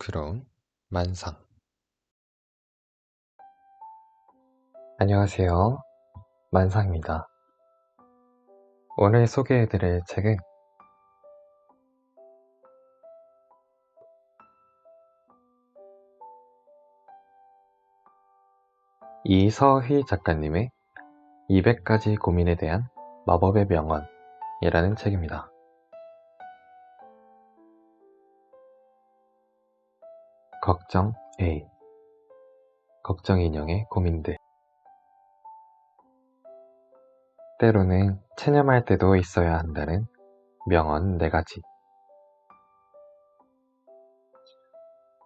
부끄러운 만상. 안녕하세요. 만상입니다. 오늘 소개해드릴 책은 이서희 작가님의 200가지 고민에 대한 마법의 명언이라는 책입니다. 걱정 A. 걱정 인형의 고민들. 때로는 체념할 때도 있어야 한다는 명언 4가지.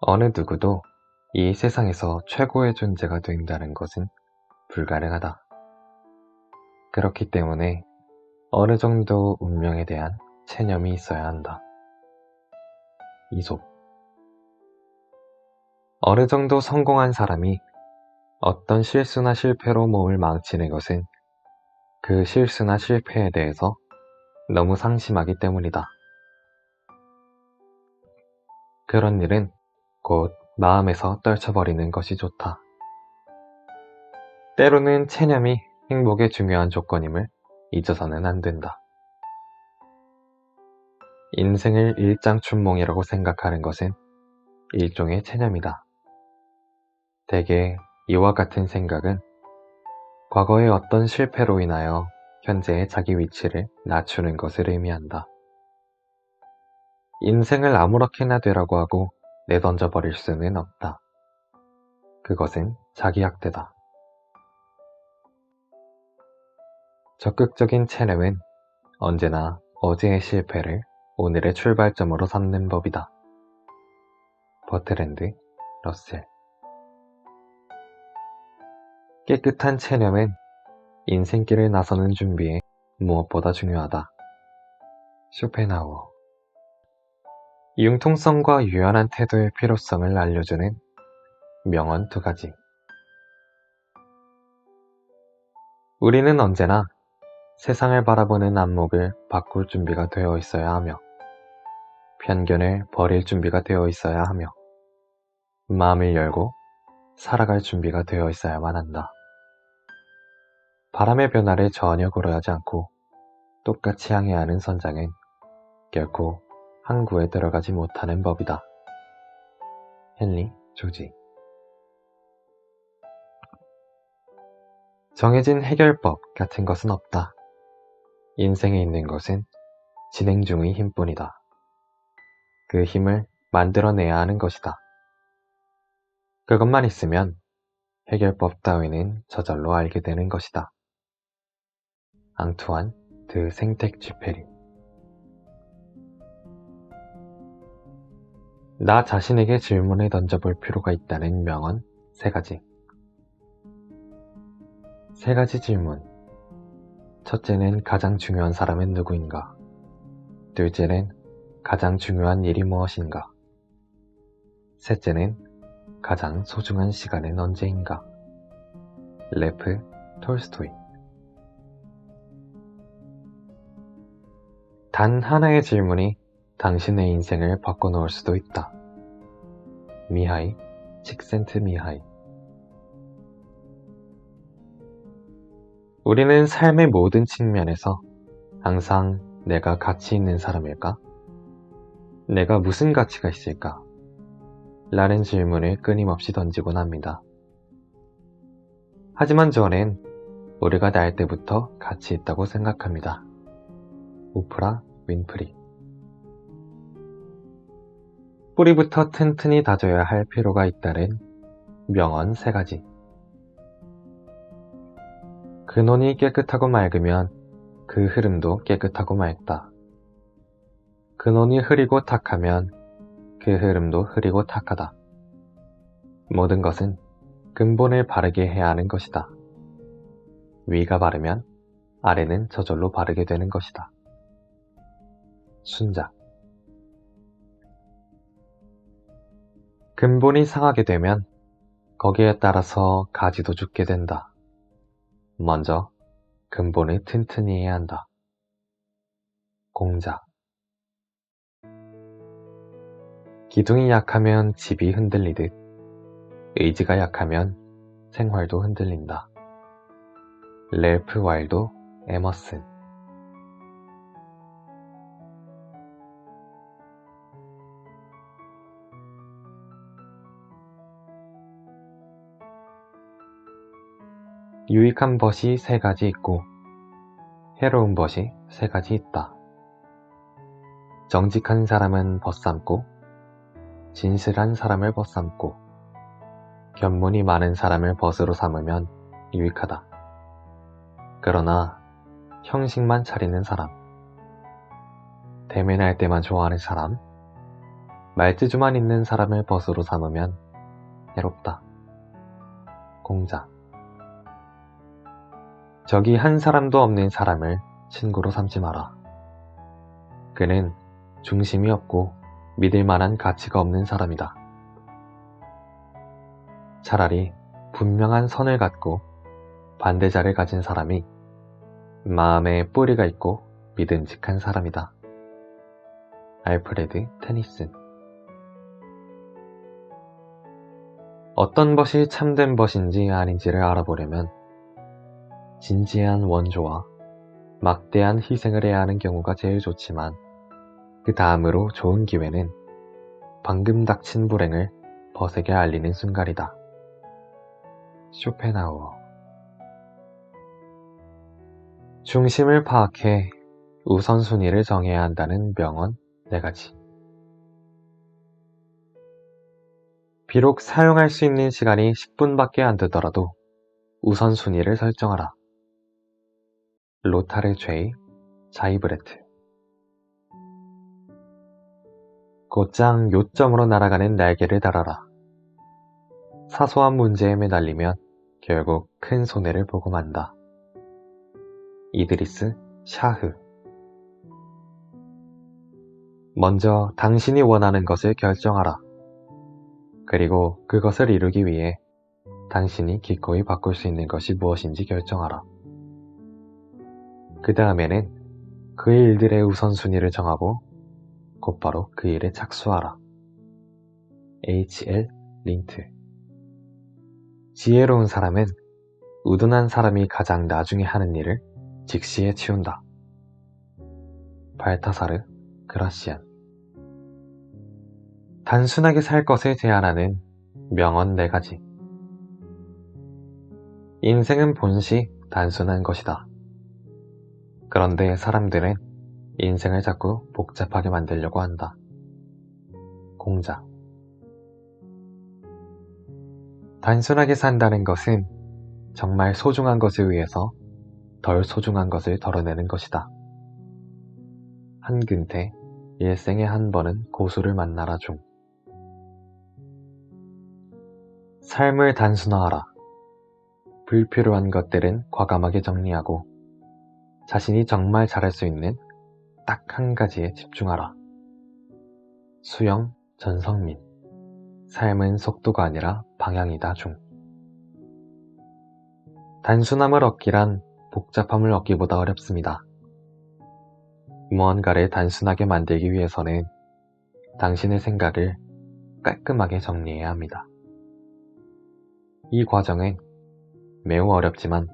어느 누구도 이 세상에서 최고의 존재가 된다는 것은 불가능하다. 그렇기 때문에 어느 정도 운명에 대한 체념이 있어야 한다. 이솝. 어느 정도 성공한 사람이 어떤 실수나 실패로 몸을 망치는 것은 그 실수나 실패에 대해서 너무 상심하기 때문이다. 그런 일은 곧 마음에서 떨쳐버리는 것이 좋다. 때로는 체념이 행복의 중요한 조건임을 잊어서는 안 된다. 인생을 일장춘몽이라고 생각하는 것은 일종의 체념이다. 대개 이와 같은 생각은 과거의 어떤 실패로 인하여 현재의 자기 위치를 낮추는 것을 의미한다. 인생을 아무렇게나 되라고 하고 내던져 버릴 수는 없다. 그것은 자기학대다. 적극적인 체념은 언제나 어제의 실패를 오늘의 출발점으로 삼는 법이다. 버트랜드 러셀. 깨끗한 체념은 인생길을 나서는 준비에 무엇보다 중요하다. 쇼펜하우어. 융통성과 유연한 태도의 필요성을 알려주는 명언 2가지. 우리는 언제나 세상을 바라보는 안목을 바꿀 준비가 되어 있어야 하며 편견을 버릴 준비가 되어 있어야 하며 마음을 열고 살아갈 준비가 되어 있어야만 한다. 바람의 변화를 전혀 고려하지 않고 똑같이 향해야 하는 선장은 결코 항구에 들어가지 못하는 법이다. 헨리 조지. 정해진 해결법 같은 것은 없다. 인생에 있는 것은 진행 중의 힘뿐이다. 그 힘을 만들어내야 하는 것이다. 그것만 있으면 해결법 따위는 저절로 알게 되는 것이다. 앙투안 드 생텍쥐페리. 나 자신에게 질문을 던져볼 필요가 있다는 명언 3가지. 3가지 질문. 첫째는 가장 중요한 사람은 누구인가? 둘째는 가장 중요한 일이 무엇인가? 셋째는 가장 소중한 시간은 언제인가? 레프 톨스토이. 단 하나의 질문이 당신의 인생을 바꿔놓을 수도 있다. 미하이 칙센트미하이. 우리는 삶의 모든 측면에서 항상 내가 가치 있는 사람일까? 내가 무슨 가치가 있을까? 라는 질문을 끊임없이 던지곤 합니다. 하지만 저는 우리가 날 때부터 가치 있다고 생각합니다. 오프라 윈프리. 뿌리부터 튼튼히 다져야 할 필요가 있다는 명언 3가지. 근원이 깨끗하고 맑으면 그 흐름도 깨끗하고 맑다. 근원이 흐리고 탁하면 그 흐름도 흐리고 탁하다. 모든 것은 근본을 바르게 해야 하는 것이다. 위가 바르면 아래는 저절로 바르게 되는 것이다. 순작. 근본이 상하게 되면 거기에 따라서 가지도 죽게 된다. 먼저 근본을 튼튼히 해야 한다. 공작. 기둥이 약하면 집이 흔들리듯 의지가 약하면 생활도 흔들린다. 랠프 와일도 에머슨. 유익한 벗이 세 가지 있고 해로운 벗이 세 가지 있다. 정직한 사람은 벗삼고 진실한 사람을 벗삼고 견문이 많은 사람을 벗으로 삼으면 유익하다. 그러나 형식만 차리는 사람, 대면할 때만 좋아하는 사람, 말재주만 있는 사람을 벗으로 삼으면 해롭다. 공자. 적이 한 사람도 없는 사람을 친구로 삼지 마라. 그는 중심이 없고 믿을 만한 가치가 없는 사람이다. 차라리 분명한 선을 갖고 반대자를 가진 사람이 마음에 뿌리가 있고 믿음직한 사람이다. 알프레드 테니슨. 어떤 벗이 참된 벗인지 아닌지를 알아보려면 진지한 원조와 막대한 희생을 해야 하는 경우가 제일 좋지만 그 다음으로 좋은 기회는 방금 닥친 불행을 벗에게 알리는 순간이다. 쇼펜하우어. 중심을 파악해 우선순위를 정해야 한다는 명언 4가지. 비록 사용할 수 있는 시간이 10분밖에 안 되더라도 우선순위를 설정하라. 로타르 죄이 자이브레트. 곧장 요점으로 날아가는 날개를 달아라. 사소한 문제에 매달리면 결국 큰 손해를 보고 만다. 이드리스 샤흐. 먼저 당신이 원하는 것을 결정하라. 그리고 그것을 이루기 위해 당신이 기꺼이 바꿀 수 있는 것이 무엇인지 결정하라. 그 다음에는 그 일들의 우선순위를 정하고 곧바로 그 일에 착수하라. H.L. 린트. 지혜로운 사람은 우둔한 사람이 가장 나중에 하는 일을 직시에 치운다. 발타사르 그라시안. 단순하게 살 것을 제안하는 명언 4가지. 인생은 본시 단순한 것이다. 그런데 사람들은 인생을 자꾸 복잡하게 만들려고 한다. 공자. 단순하게 산다는 것은 정말 소중한 것을 위해서 덜 소중한 것을 덜어내는 것이다. 한근태, 일생에 한 번은 고수를 만나라 중. 삶을 단순화하라. 불필요한 것들은 과감하게 정리하고 자신이 정말 잘할 수 있는 딱 한 가지에 집중하라. 수영 전성민. 삶은 속도가 아니라 방향이다 중. 단순함을 얻기란 복잡함을 얻기보다 어렵습니다. 무언가를 단순하게 만들기 위해서는 당신의 생각을 깔끔하게 정리해야 합니다. 이 과정은 매우 어렵지만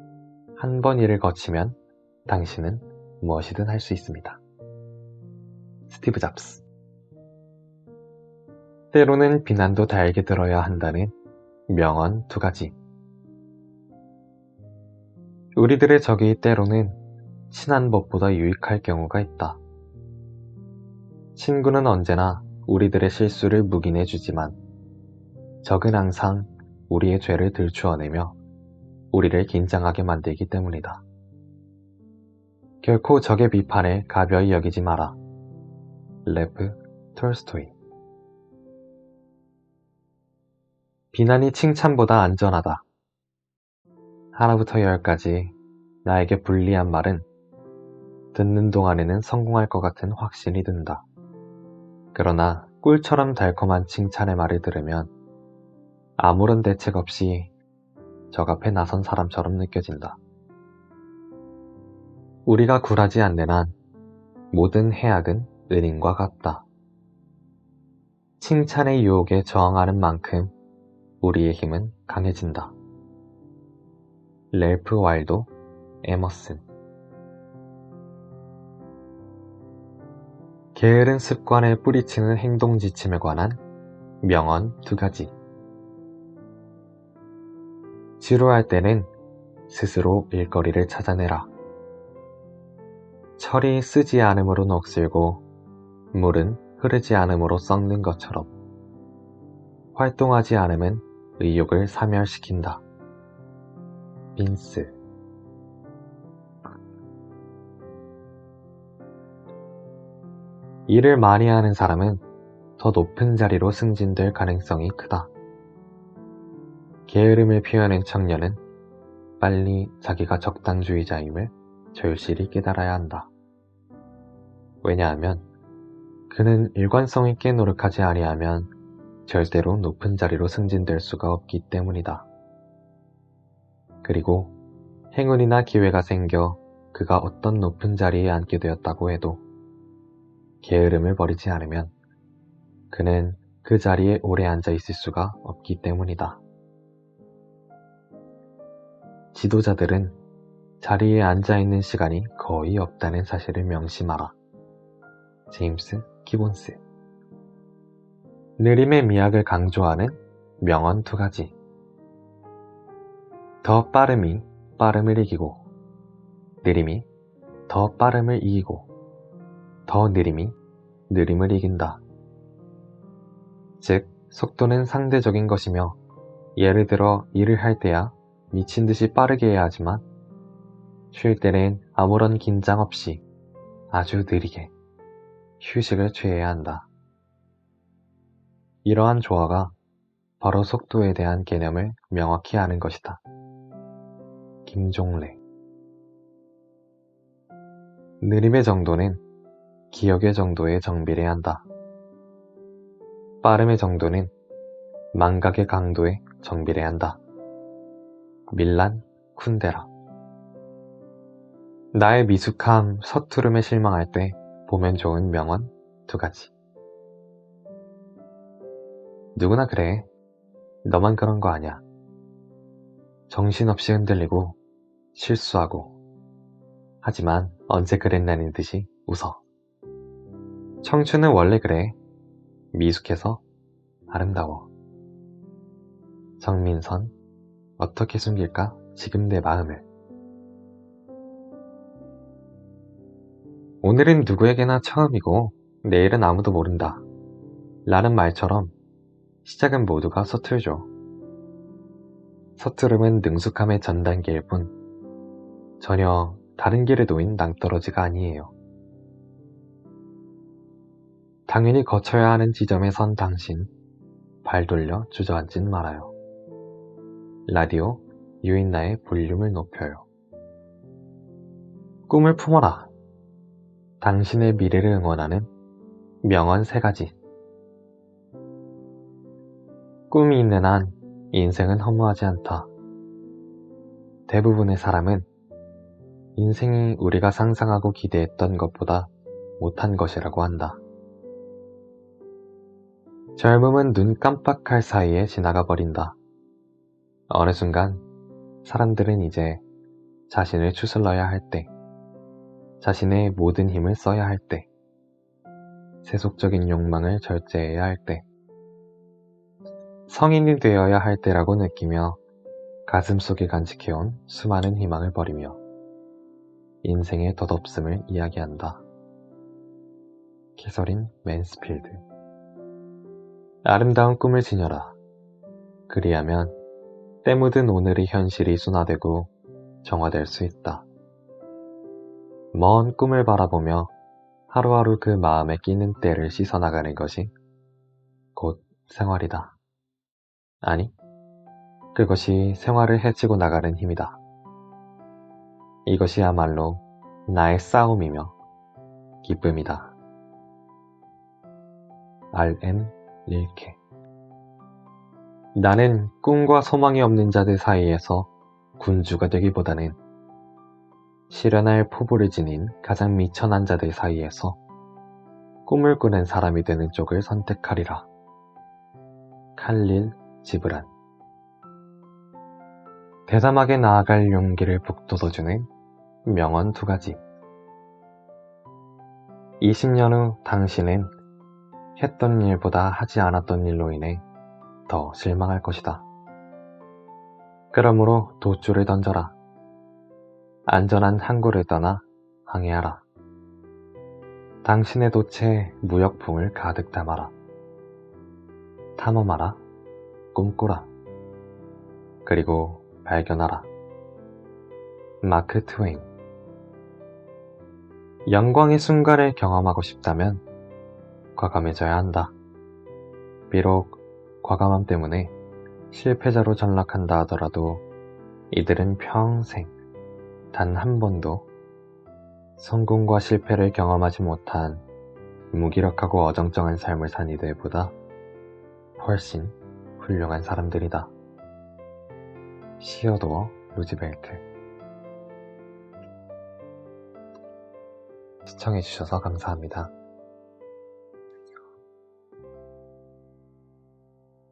한 번 이를 거치면 당신은 무엇이든 할 수 있습니다. 스티브 잡스. 때로는 비난도 달게 들어야 한다는 명언 2가지. 우리들의 적이 때로는 친한 법보다 유익할 경우가 있다. 친구는 언제나 우리들의 실수를 묵인해주지만 적은 항상 우리의 죄를 들추어내며 우리를 긴장하게 만들기 때문이다. 결코 적의 비판을 가벼이 여기지 마라. 레프 톨스토이. 비난이 칭찬보다 안전하다. 하나부터 10까지 나에게 불리한 말은 듣는 동안에는 성공할 것 같은 확신이 든다. 그러나 꿀처럼 달콤한 칭찬의 말을 들으면 아무런 대책 없이 적 앞에 나선 사람처럼 느껴진다. 우리가 굴하지 않는 한 모든 해악은 은인과 같다. 칭찬의 유혹에 저항하는 만큼 우리의 힘은 강해진다. 랠프 와일도 에머슨. 게으른 습관에 뿌리치는 행동 지침에 관한 명언 2가지. 지루할 때는 스스로 일거리를 찾아내라. 철이 쓰지 않음으로 녹슬고 물은 흐르지 않음으로 썩는 것처럼 활동하지 않음은 의욕을 사멸시킨다. 빈스. 일을 많이 하는 사람은 더 높은 자리로 승진될 가능성이 크다. 게으름을 피우는 청년은 빨리 자기가 적당주의자임을 절실히 깨달아야 한다. 왜냐하면 그는 일관성 있게 노력하지 아니하면 절대로 높은 자리로 승진될 수가 없기 때문이다. 그리고 행운이나 기회가 생겨 그가 어떤 높은 자리에 앉게 되었다고 해도 게으름을 버리지 않으면 그는 그 자리에 오래 앉아 있을 수가 없기 때문이다. 지도자들은 자리에 앉아 있는 시간이 거의 없다는 사실을 명심하라. 제임스 기본스. 느림의 미학을 강조하는 명언 2가지. 더 빠름이 빠름을 이기고, 느림이 더 빠름을 이기고, 더 느림이 느림을 이긴다. 즉, 속도는 상대적인 것이며, 예를 들어 일을 할 때야 미친 듯이 빠르게 해야 하지만, 쉴 때는 아무런 긴장 없이 아주 느리게 휴식을 취해야 한다. 이러한 조화가 바로 속도에 대한 개념을 명확히 아는 것이다. 김종래. 느림의 정도는 기억의 정도에 정비례한다. 빠름의 정도는 망각의 강도에 정비례한다. 밀란 쿤데라. 나의 미숙함, 서투름에 실망할 때 보면 좋은 명언 2가지. 누구나 그래. 너만 그런 거 아냐. 정신없이 흔들리고 실수하고 하지만 언제 그랬냐는 듯이 웃어. 청춘은 원래 그래. 미숙해서 아름다워. 정민선. 어떻게 숨길까 지금 내 마음을. 오늘은 누구에게나 처음이고 내일은 아무도 모른다. 라는 말처럼 시작은 모두가 서툴죠. 서투름은 능숙함의 전 단계일 뿐 전혀 다른 길에 놓인 낭떠러지가 아니에요. 당연히 거쳐야 하는 지점에 선 당신, 발 돌려 주저앉진 말아요. 라디오 유인나의 볼륨을 높여요. 꿈을 품어라. 당신의 미래를 응원하는 명언 3가지. 꿈이 있는 한 인생은 허무하지 않다. 대부분의 사람은 인생이 우리가 상상하고 기대했던 것보다 못한 것이라고 한다. 젊음은 눈 깜빡할 사이에 지나가 버린다. 어느 순간 사람들은 이제 자신을 추슬러야 할 때, 자신의 모든 힘을 써야 할 때, 세속적인 욕망을 절제해야 할 때, 성인이 되어야 할 때라고 느끼며 가슴속에 간직해온 수많은 희망을 버리며 인생의 덧없음을 이야기한다. 캐서린 맨스필드. 아름다운 꿈을 지녀라. 그리하면 때 묻은 오늘의 현실이 순화되고 정화될 수 있다. 먼 꿈을 바라보며 하루하루 그 마음에 끼는 때를 씻어나가는 것이 곧 생활이다. 아니, 그것이 생활을 헤치고 나가는 힘이다. 이것이야말로 나의 싸움이며 기쁨이다. R.M. 릴케. 나는 꿈과 소망이 없는 자들 사이에서 군주가 되기보다는 실현할 포부를 지닌 가장 미천한 자들 사이에서 꿈을 꾸는 사람이 되는 쪽을 선택하리라. 칼릴 지브란. 대담하게 나아갈 용기를 북돋워주는 명언 2가지. 20년 후 당신은 했던 일보다 하지 않았던 일로 인해 더 실망할 것이다. 그러므로 돛줄을 던져라. 안전한 항구를 떠나 항해하라. 당신의 돛에 무역풍을 가득 담아라. 탐험하라. 꿈꾸라. 그리고 발견하라. 마크 트웨인. 영광의 순간을 경험하고 싶다면 과감해져야 한다. 비록 과감함 때문에 실패자로 전락한다 하더라도 이들은 평생 단 한 번도 성공과 실패를 경험하지 못한 무기력하고 어정쩡한 삶을 산 이들보다 훨씬 훌륭한 사람들이다. 시어도어 루즈벨트. 시청해주셔서 감사합니다.